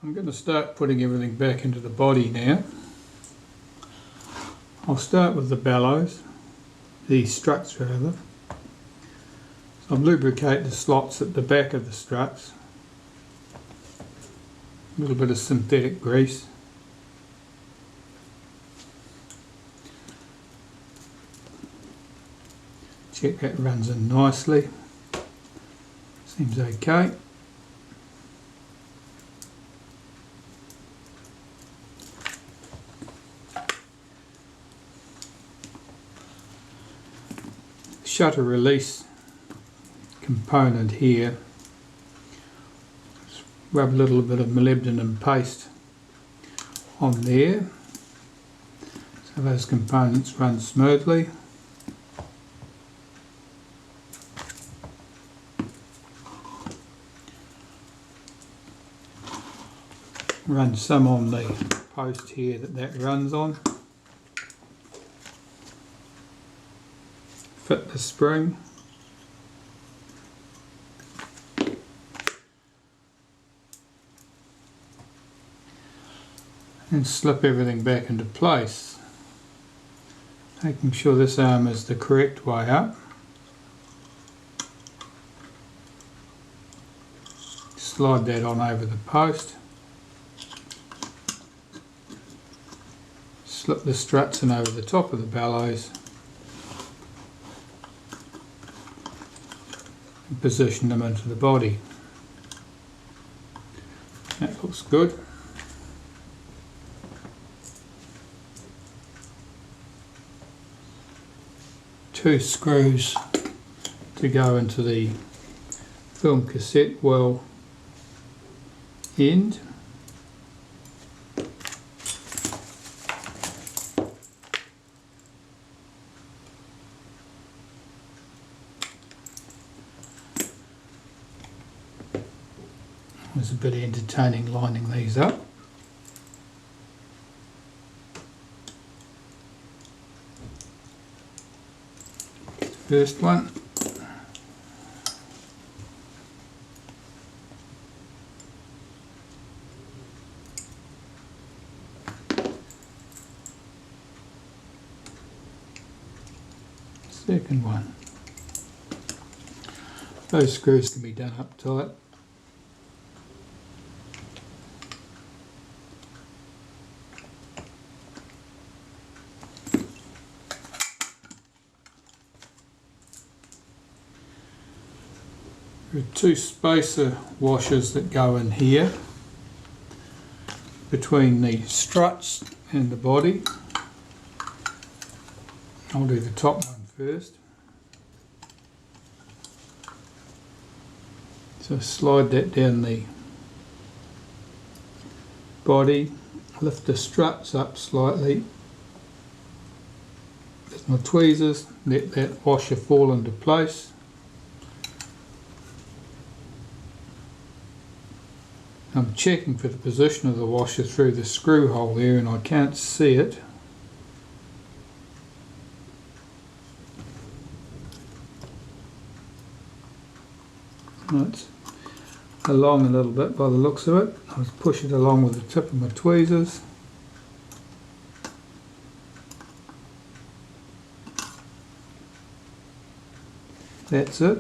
I'm going to start putting everything back into the body now. I'll start with the bellows, the struts rather. So I'll lubricate the slots at the back of the struts. A little bit of synthetic grease. Check that runs in nicely. Seems okay. Shutter release component here. Just rub a little bit of molybdenum paste on there so those components run smoothly. Run some on the post here that runs on. Fit the spring. And slip everything back into place. Making sure this arm is the correct way up. Slide that on over the post. Slip the struts in over the top of the bellows and position them into the body. That looks good. Two screws to go into the film cassette well end. It was a bit entertaining lining these up. First one. Second one. Those screws can be done up tight. There are two spacer washers that go in here between the struts and the body. I'll do the top one first. So slide that down the body, lift the struts up slightly. There's my tweezers, let that washer fall into place. I'm checking for the position of the washer through the screw hole there and I can't see it. It's along a little bit by the looks of it. I'll push it along with the tip of my tweezers. That's it.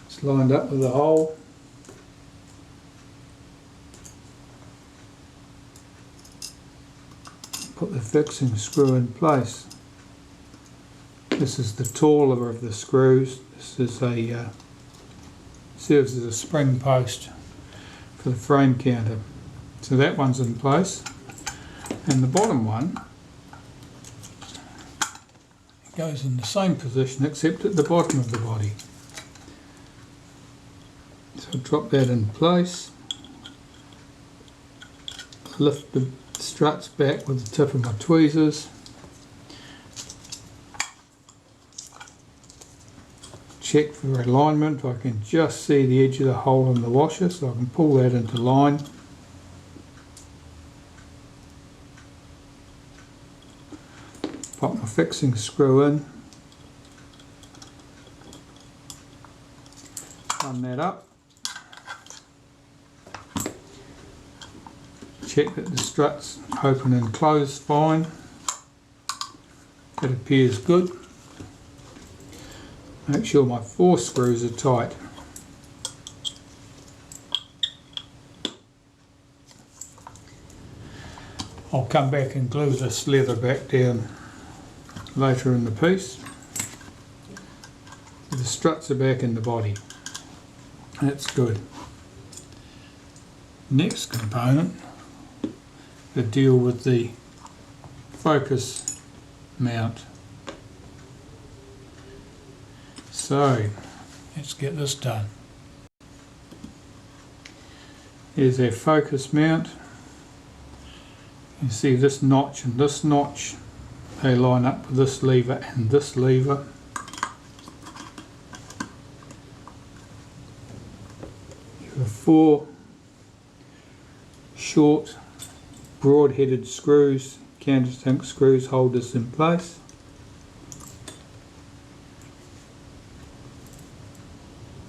It's lined up with the hole. Put the fixing screw in place. This is the taller of the screws. This is a serves as a spring post for the frame counter. So that one's in place, and the bottom one goes in the same position except at the bottom of the body. So drop that in place, lift the struts back with the tip of my tweezers, check for alignment. I can just see the edge of the hole in the washer, so I can pull that into line. Pop my fixing screw in, run that up, check that the struts open and close fine. That appears good. Make sure my 4 screws are tight. I'll come back and glue this leather back down later in the piece. The struts are back in the body. That's good. Next component, to deal with the focus mount. So let's get this done. Here's our focus mount. You see this notch and this notch, they line up with this lever and this lever. You have 4 short broad-headed screws, countersink screws, hold this in place.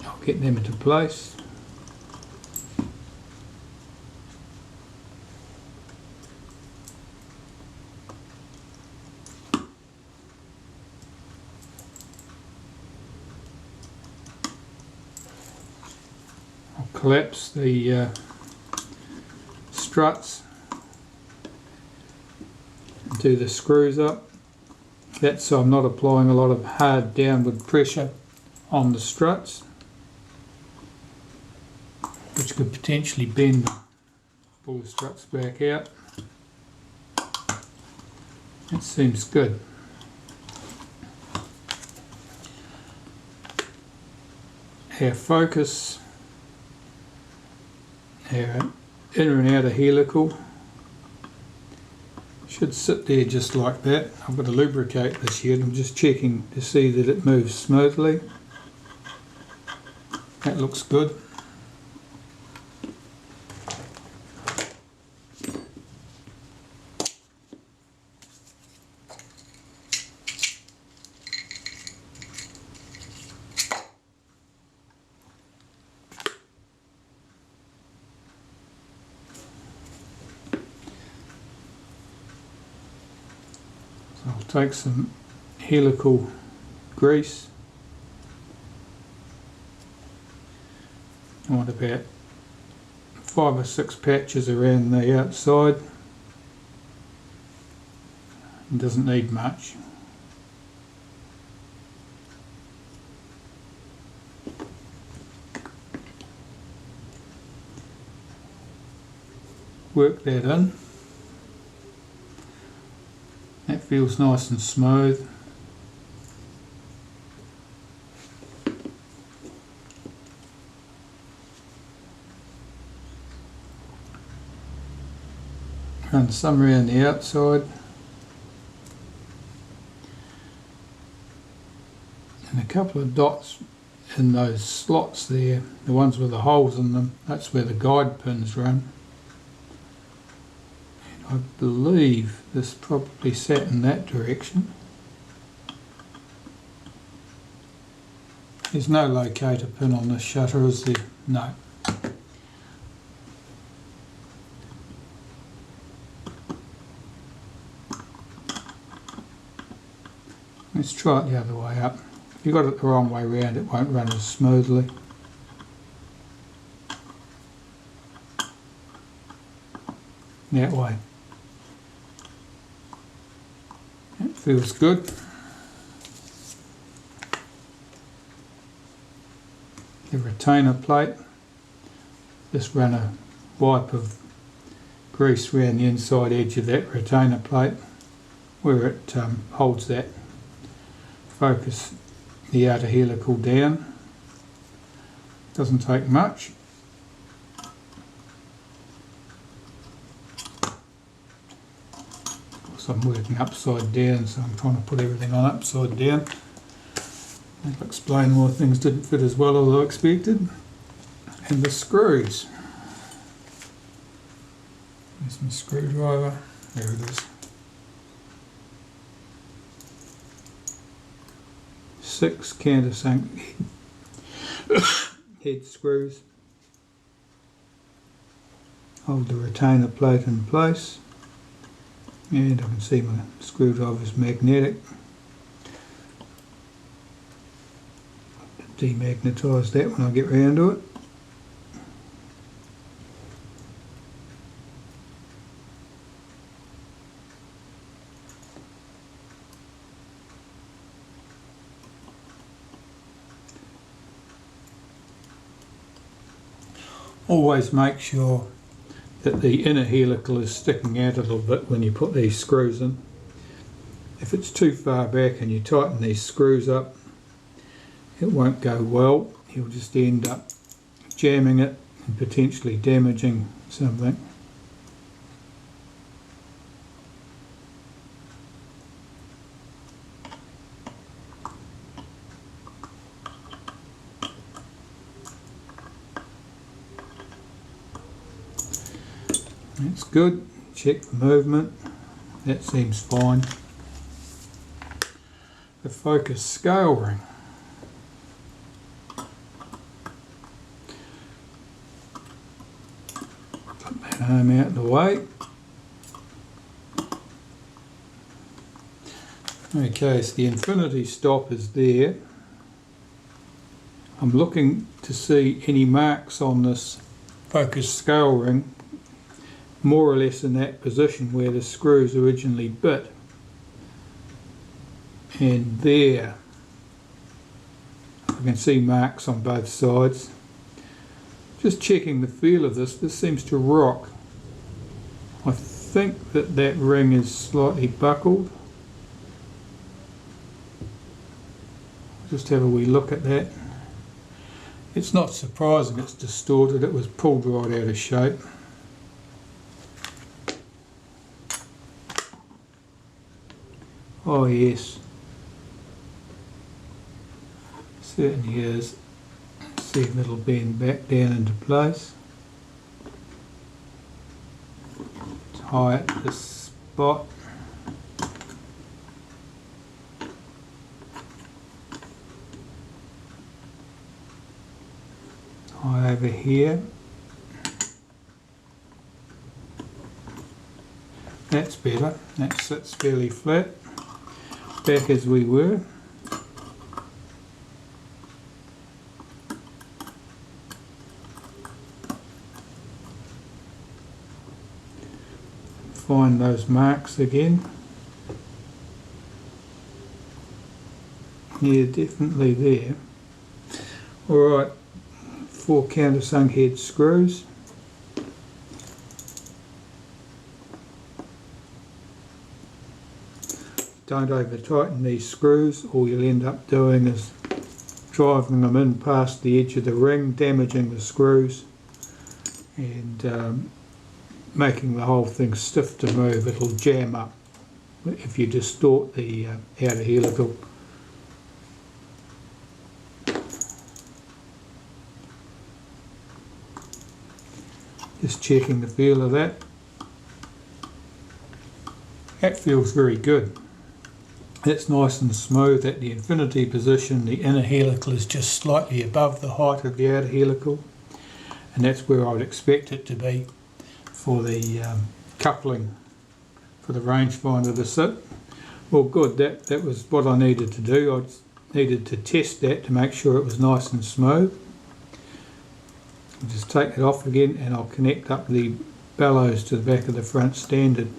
I'll get them into place. I'll collapse the struts and do the screws up. That's so I'm not applying a lot of hard downward pressure on the struts, which could potentially bend them. Pull the struts back out. That seems good. Our focus, our inner and outer helical should sit there just like that. I've got to lubricate this yet. I'm just checking to see that it moves smoothly. That looks good. I'll take some helical grease. I want about 5 or 6 patches around the outside. It doesn't need much. Work that in. That feels nice and smooth. Run some around the outside. And a couple of dots in those slots there, the ones with the holes in them, that's where the guide pins run. I believe this probably sat in that direction. There's no locator pin on this shutter, is there? No. Let's try it the other way up. If you got it the wrong way round, it won't run as smoothly. That way. That feels good. The retainer plate, just run a wipe of grease around the inside edge of that retainer plate where it holds that focus, the outer helical down. Doesn't take much. I'm working upside down, so I'm trying to put everything on upside down. I'll explain why things didn't fit as well as I expected. And the screws. There's my screwdriver. There it is. 6 countersunk head screws. hold the retainer plate in place, and I can see my screwdriver is magnetic. Demagnetise that when I get round to it. Always make sure that the inner helical is sticking out a little bit when you put these screws in. If it's too far back and you tighten these screws up, it won't go well. You'll just end up jamming it and potentially damaging something. That's good. Check the movement. That seems fine. The focus scale ring. Put that arm out of the way. Okay, so the infinity stop is there. I'm looking to see any marks on this focus scale ring, more or less in that position where the screws originally bit. And there, I can see marks on both sides. Just checking the feel of this, this seems to rock. I think that that ring is slightly buckled. Just have a wee look at that. It's not surprising it's distorted, it was pulled right out of shape. Oh yes, certainly is. See if it'll bend back down into place. Tie it to this spot. Tie over here. That's better. That sits fairly flat. Back as we were. Find those marks again. Yeah, definitely there. Alright, 4 countersunk head screws. Don't over tighten these screws, all you'll end up doing is driving them in past the edge of the ring, damaging the screws and making the whole thing stiff to move. It'll jam up if you distort the outer helical. Just checking the feel of that. That feels very good. It's nice and smooth at the infinity position. The inner helical is just slightly above the height of the outer helical, and that's where I would expect it to be for the coupling for the rangefinder to sit. Well, good, that was what I needed to do. I needed to test that to make sure it was nice and smooth. I'll just take it off again and I'll connect up the bellows to the back of the front standard.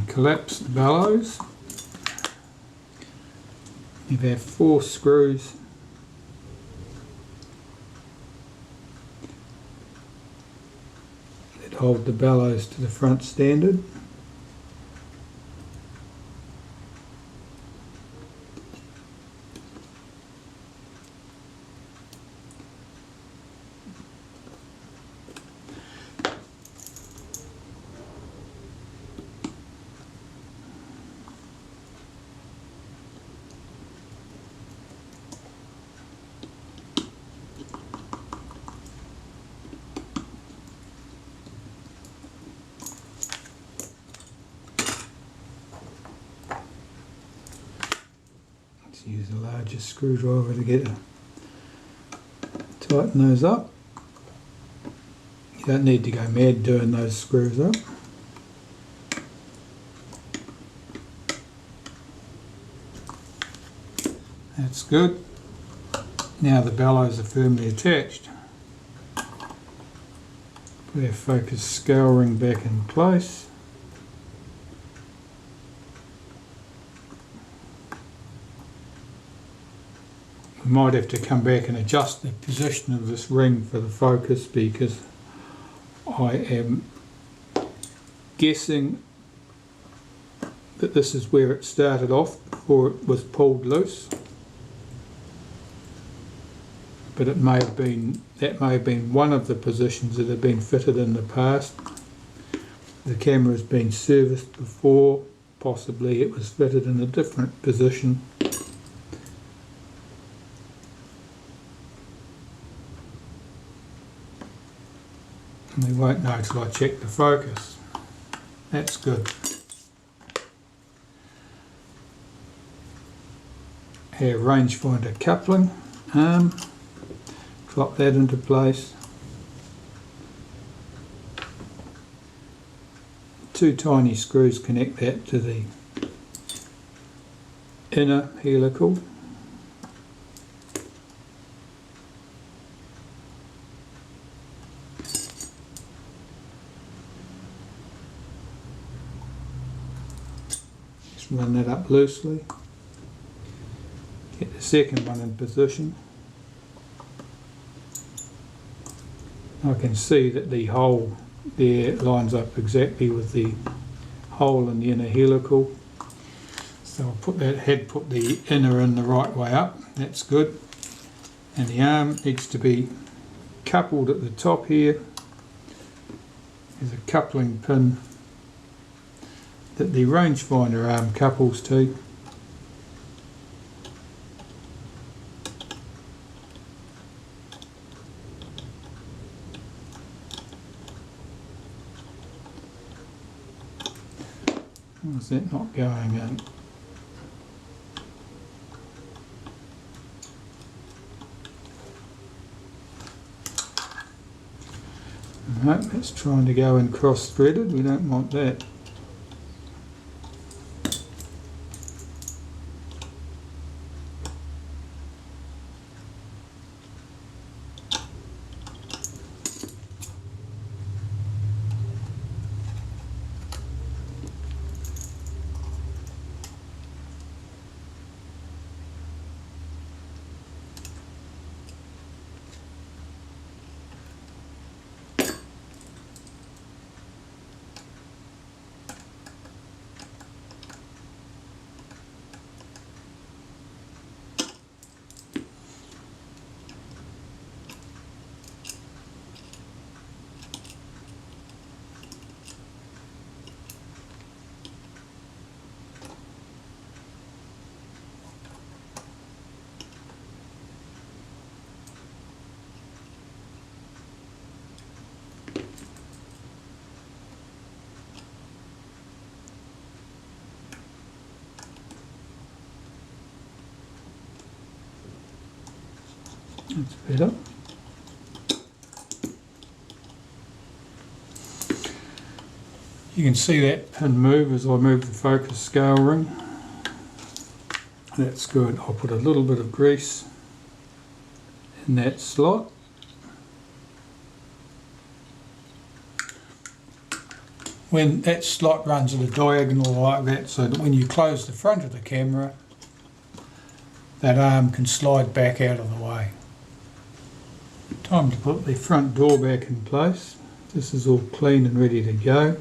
Collapse the bellows. You have 4 screws that hold the bellows to the front standard. larger screwdriver together. Tighten those up. You don't need to go mad doing those screws up. That's good. Now the bellows are firmly attached. Put our focus scale ring back in place. We might have to come back and adjust the position of this ring for the focus, because I am guessing that this is where it started off before it was pulled loose. But it may have been, that may have been one of the positions that have been fitted in the past. The camera has been serviced before, possibly it was fitted in a different position. And we won't know till I check the focus. That's good. Our rangefinder coupling arm. Drop that into place. Two tiny screws connect that to the inner helical. Just run that up loosely. Get the second one in position. I can see that the hole there lines up exactly with the hole in the inner helical. So I'll put the inner in the right way up. That's good. And the arm needs to be coupled at the top here. There's a coupling pin that the rangefinder arm couples to. Is that not going in? No, that's trying to go in cross-threaded. We don't want that. That's better. You can see that pin move as I move the focus scale ring. That's good. I'll put a little bit of grease in that slot. When that slot runs at a diagonal like that, so that when you close the front of the camera, that arm can slide back out of the way. Time to put the front door back in place. This is all clean and ready to go.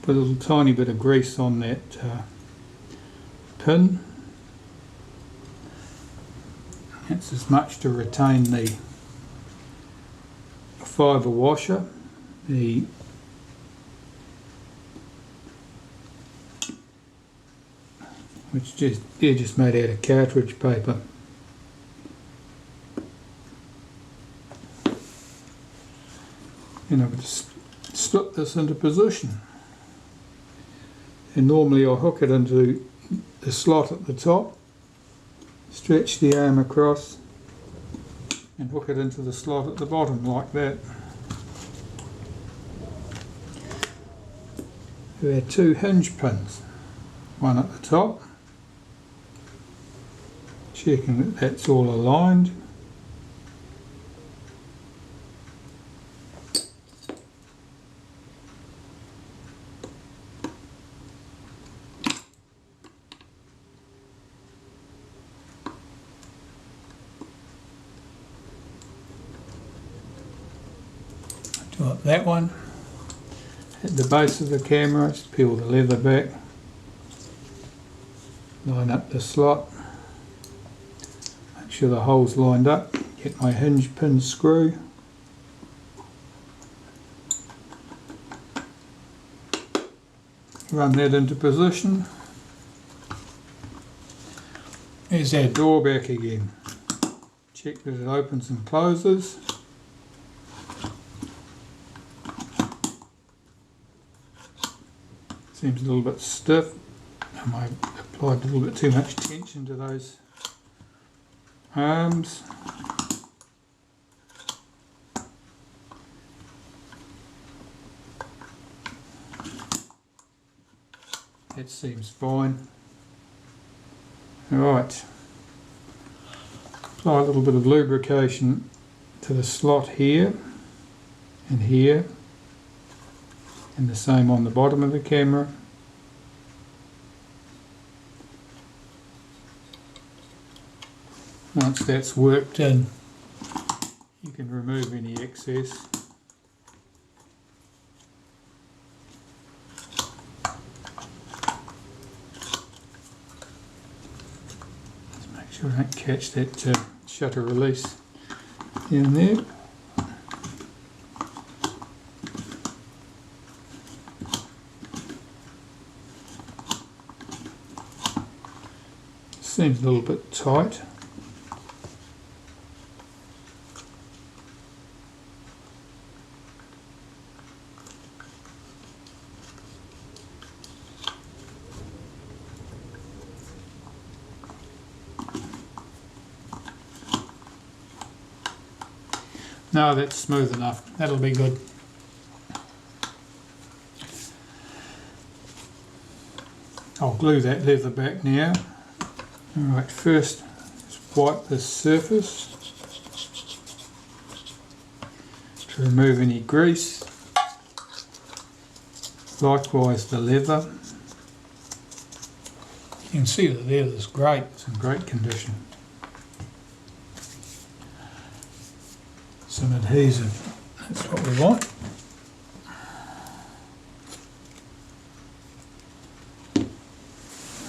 Put a little tiny bit of grease on that pin. That's as much to retain the fibre washer. They're just made out of cartridge paper. And I've just slip this into position. And normally I'll hook it into the slot at the top, Stretch the arm across and hook it into the slot at the bottom like that. There are 2 hinge pins, one at the top, checking that that's all aligned. Do up that one. At the base of the camera, just peel the leather back, line up the slot, make sure the hole's lined up, get my hinge pin screw, run that into position. There's our door back again. Check that it opens and closes. Seems a little bit stiff. I might have applied a little bit too much tension to those arms. That seems fine. Alright. Apply a little bit of lubrication to the slot here and here, and the same on the bottom of the camera. Once that's worked in, you can remove any excess. Just make sure I don't catch that shutter release down there. Seems a little bit tight. No, that's smooth enough. That'll be good. I'll glue that leather back now. Alright, first just wipe this surface to remove any grease. Likewise the leather. You can see the leather's great, it's in great condition. Some adhesive, that's what we want.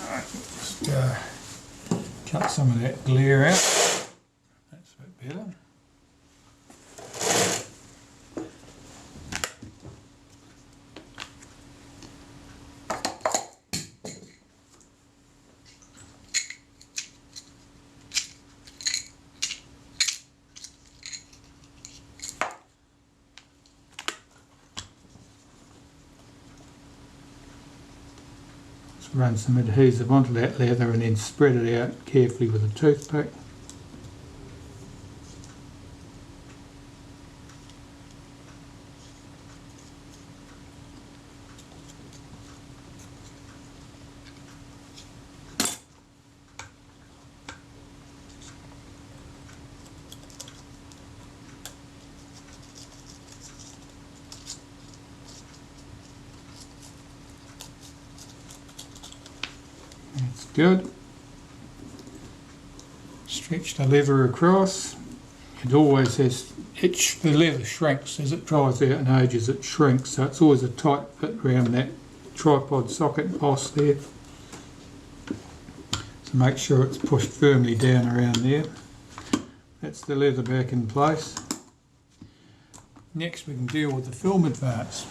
Alright, just cut some of that glare out. That's a bit better. Run some adhesive onto that leather and then spread it out carefully with a toothpick. That's good. Stretch the leather across. It always has, the leather shrinks as it dries out and ages, it shrinks, so it's always a tight fit around that tripod socket boss there. So make sure it's pushed firmly down around there. That's the leather back in place. Next we can deal with the film advance.